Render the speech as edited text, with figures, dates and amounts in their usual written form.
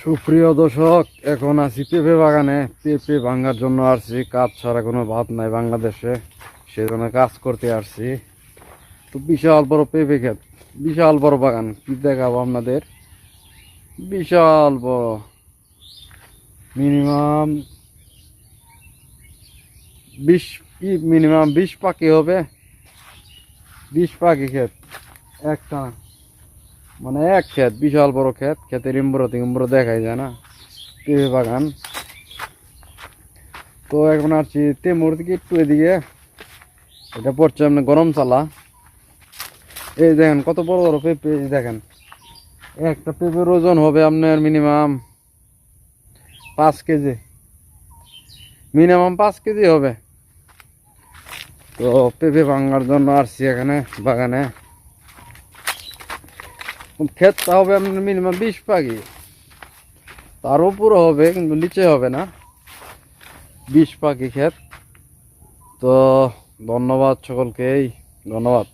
সুপ্রিয় দর্শক, এখন আছি পেঁপে বাগানে। পেঁপে ভাঙার জন্য আসছি। কাজ ছাড়া কোনো ভাত নাই বাংলাদেশে, সেজন্য কাজ করতে আসছি। তো বিশাল বড় পেঁপে ক্ষেত, বিশাল বড় বাগান, কি দেখাবো আপনাদের। বিশাল বড়, মিনিমাম 20 পাখি হবে। 20 পাখি ক্ষেত একটা, মানে এক ক্ষেত, বিশাল বড় ক্ষেত। ক্ষেতের ইম্বুরো দেখাই যায় না। পেঁপে বাগান। তো এখন আসছি তেমুর দিকে, একটু এদিকে। এটা পড়ছে আপনার গরম চালা। এই দেখেন কত বড় বড় পেঁপে, দেখেন। একটা পেঁপের ওজন হবে আপনার মিনিমাম 5 কেজি, মিনিমাম 5 কেজি হবে। তো পেঁপে ভাঙার জন্য আসছি এখানে বাগানে। ক্ষেতটা হবে আপনার মিনিমাম 20 পাখি, তার উপরে হবে কিন্তু নিচে হবে না। 20 পাখি ক্ষেত। তো ধন্যবাদ সকলকেই, ধন্যবাদ।